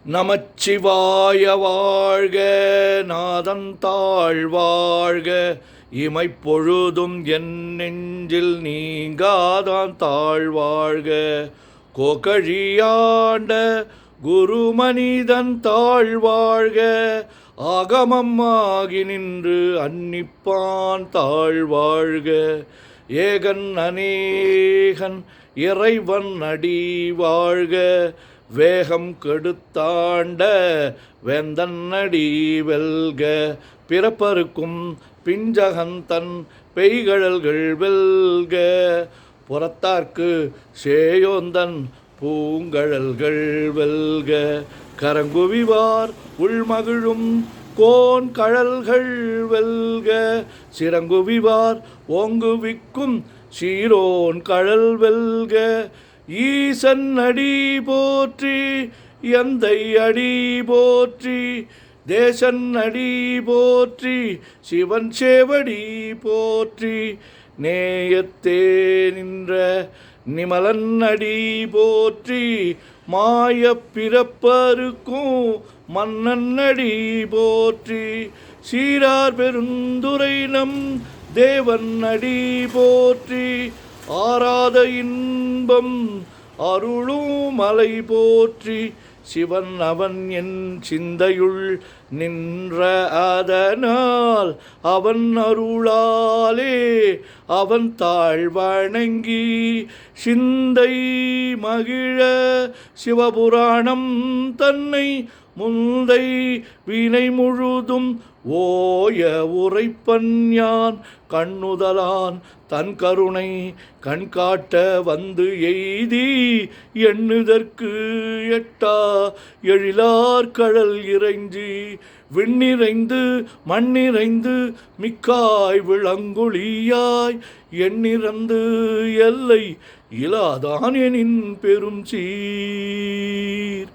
நமச்சிவாய வாழ்க, நாதன் தாழ் வாழ்க, இமைப்பொழுதும் என் நெஞ்சில் நீங்காதான் தாழ்வாழ்க. கோகழியாண்ட குருமனிதன் தாழ்வாழ்க, ஆகமம் ஆகி நின்று அன்னிப்பான் தாழ்வாழ்க. ஏகன் அநேகன் இறைவன் அடி வாழ்க, வேகம் கெடுத்தாண்ட வேந்தன் அடி வெல்க. பிறப்பருக்கும் பிஞ்சகந்தன் பெய்கழல்கள் வெல்க, புறத்தார்க்கு சேயோந்தன் பூங்கழல்கள் வெல்க. கரங்குவிவார் உள்மகிழும் கோன் கழல்கள் வெல்க, சிறங்குவிவார் ஓங்குவிக்கும் சீரோன் கழல் வெல்க. ஈசன் அடி போற்றி, எந்தை அடி போற்றி, தேசன் அடி போற்றி, சிவன் சேவடி போற்றி. நேயத்தே நின்ற நிமலன் அடி போற்றி, மாயப் பிறப்பருக்கும் மன்னன் அடி போற்றி. சீரார் பெருந்துரை நம் தேவன் அடி போற்றி, ஆராத இன்பம் அருளும் மலை போற்றி. சிவன் அவன் என் சிந்தையுள் நின்ற அதனால், அவன் அருளாலே அவன் தாழ் வணங்கி சிந்தை மகிழ சிவபுராணம் தன்னை முந்தை வினை முழுதும் ஓய உரைப்பன் யான். கண்ணுதலான் தன் கருணை கண்காட்ட வந்து எய்தி, எண்ணுதற்கு எட்டா எழிலார் கடல் இறைஞ்சி, விண்ணிறைந்து மண்ணிறைந்து மிக்காய் விளங்குழியாய், எண்ணிறந்து எல்லை இலாதான் எனின் பெரும் சீர்.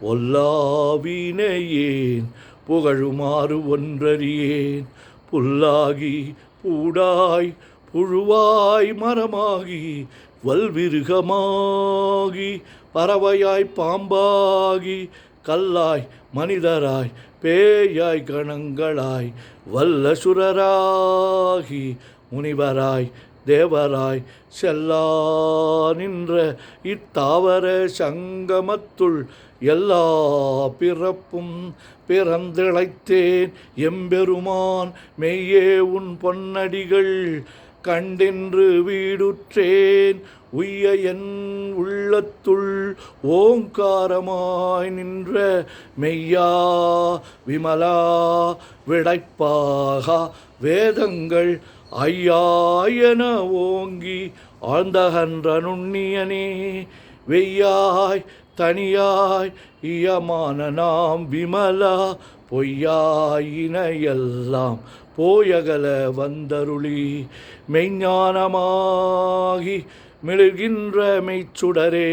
பொல்லாவினையேன் புகழுமாறு ஒன்றறியேன், புல்லாகி பூடாய் புழுவாய் மரமாகி வல்விருகமாகி பறவையாய் பாம்பாகி கல்லாய் மனிதராய் பேயாய் கணங்களாய் வல்லசுரராகி முனிவராய் தேவராய் செல்லா நின்ற இத்தாவர சங்கமத்துள் எல்லா பிறப்பும் பிறந்திழைத்தேன் எம்பெருமான். மெய்யே உன் பொன்னடிகள் கண்டென்று வீடுற்றேன், உய்ய என் உள்ளத்துள் ஓங்காரமாய் நின்ற மெய்யா விமலா விடைப்பாகா வேதங்கள் ஐயாயன ஓங்கி ஆழ்ந்தகன்ற நுண்ணியனே. வெய்யாய் தனியாய் இயமான நாம் விமலா, பொய்யாயினையெல்லாம் போயகல வந்தருளி, மெய்ஞானமாகி மிளகின்ற மெய்ச்சுடரே,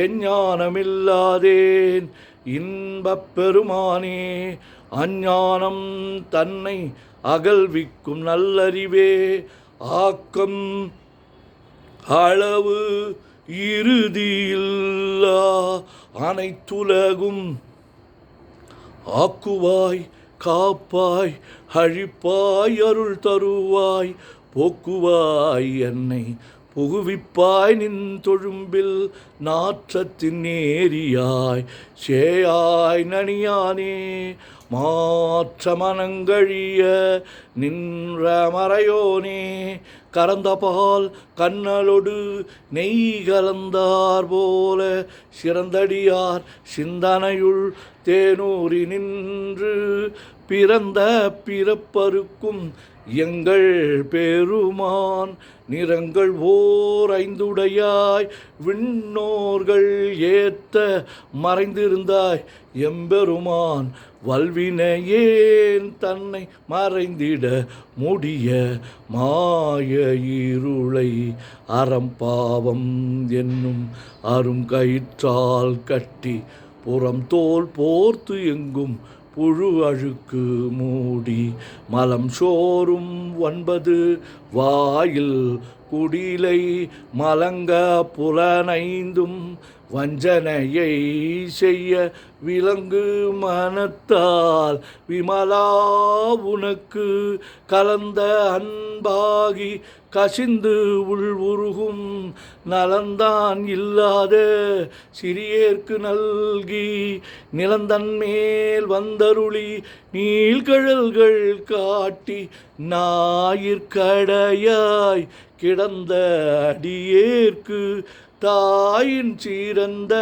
எஞ்ஞானமில்லாதேன் இன்பப் பெருமானே. அஞ்ஞானம் தன்னை அகல்விக்கும் நல்லறிவே, ஆக்கம் அளவு இறுதியில்லா அனைத்துலகும் ஆக்குவாய் காப்பாய் அழிப்பாய் அருள் தருவாய், போக்குவாய் என்னை புகுவிப்பாய் நின் தொழும்பில் நாற்றத்தின் நேரியாய் சேயாய் நனியானே. மாற்ற மனங்கழிய நின்ற மறையோனே, கறந்தபால் கண்ணலொடு நெய் கலந்தார் போல சிறந்தடியார் சிந்தனையுள் தேனூரி நின்று, பிறந்த பிறப்பருக்கும் எங்கள் பெருமான். நிறங்கள் ஓர் ஐந்துடையாய் விண்ணோர்கள் ஏத்த மறைந்திருந்தாய் எம்பெருமான். வல்வினையேன் தன்னை மறைந்திட முடிய மாய இருளை அறம்பாவம் என்னும் அரும் கயிற்றால் கட்டி, புறம் தோல் போர்த்து எங்கும் புழு அழுக்கு மூடி, மலம் சோறும் 9 வாயில் குடிலை மலங்க புலனைந்தும் வஞ்சனையை செய்ய விலங்கு மனத்தால் விமலா உனக்கு கலந்த அன்பாகி கசிந்து உள்வுருகும் நலந்தான் இல்லாத சிறியேற்கு நல்கி நிலந்தன் மேல் வந்தருளி நீள்கழல்கள் காட்டி ஞாயிற்கடையாய் கிடந்த அடியேற்கு தாயின் சீரந்த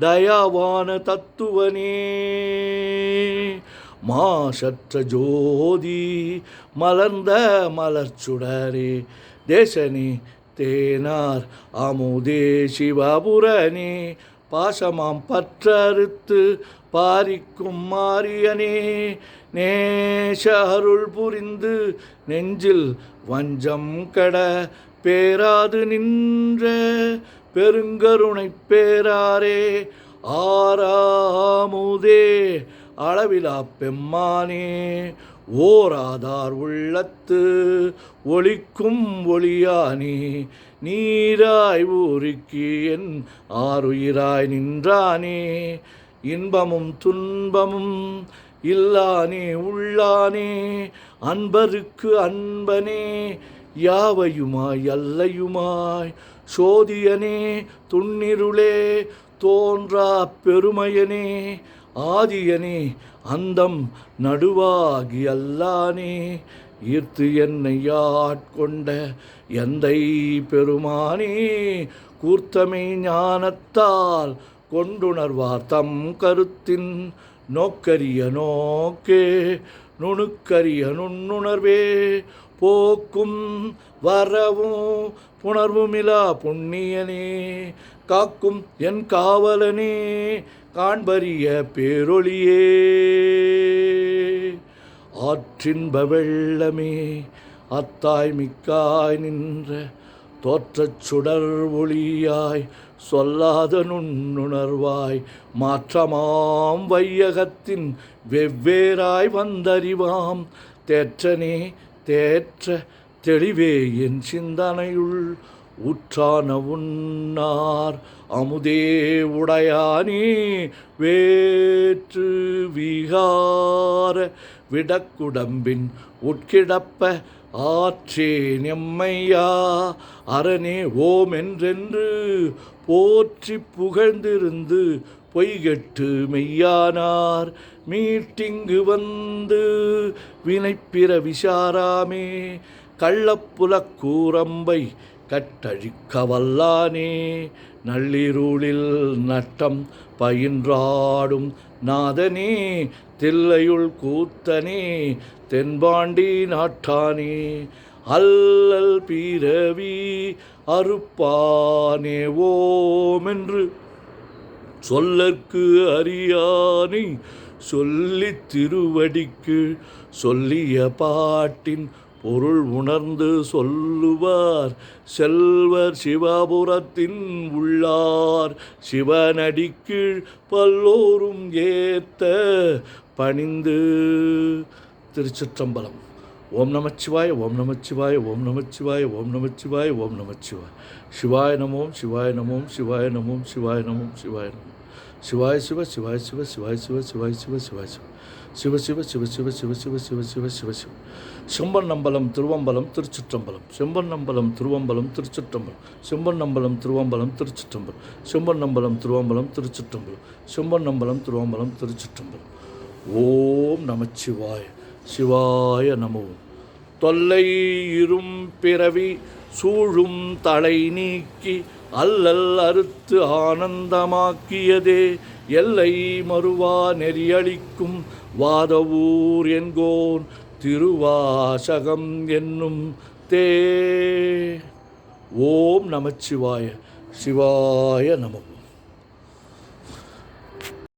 தயாவான தத்துவனே மாசற்ற ஜோதி மலர்ந்த மலர்ச்சுடரே தேசனே தேனார் அமுதே சிவபுரனே பாசமாம் பற்றறுத்து பாரிக்கும் மாரியனே நேச அருள் புரிந்து நெஞ்சில் வஞ்சம் கட பேராது நின்ற பெருங்கருணை பேராரே ஆறாமுதே அளவிலா பெம்மானே ஓராதார் உள்ளத்து ஒளிக்கும் ஒளியானே நீராய் ஊருக்கி என் ஆறுயிராய் நின்றானே இன்பமும் துன்பமும் இல்லானே உள்ளானே அன்பருக்கு அன்பனே யாவையுமாய் அல்லையுமாய் சோதியனே துன்னிருளே தோன்றா பெருமையனே ஆதியனே அந்தம் நடுவாகி அல்லானே ஈர்த்து என்னை ஆட்கொண்ட எந்தை பெருமானே கூர்த்தமை ஞானத்தால் கொண்டுணர்வார் தம் கருத்தின் நோக்கரிய நோக்கே நுணுக்கரிய நுண்ணுணர்வே போக்கும் வரவும் புணர்வுமிலா புண்ணியனே காக்கும் என் காவலனே காண்பரிய பேரொளியே ஆற்றின்ப வெள்ளமே அத்தாய் மிக்காய் நின்ற தோற்றச் சுடர் ஒளியாய் சொல்லாத நுண்ணுணர்வாய் மாற்றமாம் வையகத்தின் வெவ்வேறாய் வந்தறிவாம் தேற்றனே தேற்ற தெளிவே என் சிந்தனையுள் ஊற்றான உன்னார் அமுதே உடையானே வேற்று விகார விடக்குடம்பின் உட்கிடப்ப ஆற்றே நெம்மையா அரணே ஓம் என்றென்று போற்றி புகழ்ந்திருந்து பொய்கெட்டு மெய்யானார் மீட்டிங்கு வந்து வினைப்பிற விசாராமே கள்ளப்புலக் கூரம்பை கட்டழிக்க வல்லானே நள்ளிருளில் நட்டம் பயின்றாடும் நாதனே தில்லையுள் கூத்தனே தென்பாண்டி நாட்டானே அல்லல் பிறவி அறுப்பானே ஓமென்று சொல்லற்கு அறியானை சொல்லித் திருவடிக்கு சொல்லிய பாட்டின் பொருள் உணர்ந்து சொல்லுவார் செல்வர் சிவபுரத்தின் உள்ளார் சிவனடிக்கீழ் பல்லோரும் ஏத்த பணிந்து. திருச்சிற்றம்பலம். ஓம் நமச்சிவாய ஓம் நமச்சிவாய ஓம் நமச்சிவாய ஓம் நமச்சிவாய ஓம் நமச்சிவாய. சிவாய நமோம் சிவாய நமோம் சிவாய நமோம் சிவாய நமோம் சிவாய நமோம். சிவாய சிவ சிவாய சிவ சிவாய சிவ சிவாய சிவ சிவாய சிவ சிவ சிவ சிவ சிவ சிவ சிவ சிவ சிவ சிவ சிவ. செம்பன்னம்பலம் திருவம்பலம் திருச்சிற்றம்பலம். செம்பன்னம்பலம் திருவம்பலம் திருச்சிற்றம்பலம். செம்பன்னம்பலம் திருவம்பலம் திருச்சிற்றம்பலம். செம்பன்னம்பலம் திருவம்பலம் திருச்சிற்றம்பலம். செம்பன்னம்பலம் திருவம்பலம் திருச்சிற்றம்பலம். ஓம் நமச்சிவாய. சிவாய நமோ. தொல்லை இரும் பிறவி சூழும் தலை நீக்கி அல்லல் அறுத்து ஆனந்தமாக்கியதே எல்லை மறுவா நெறியளிக்கும் வாதவூர் என்கோன் திருவாசகம் என்னும் தே. ஓம் நமச்சிவாய. சிவாய நமோ.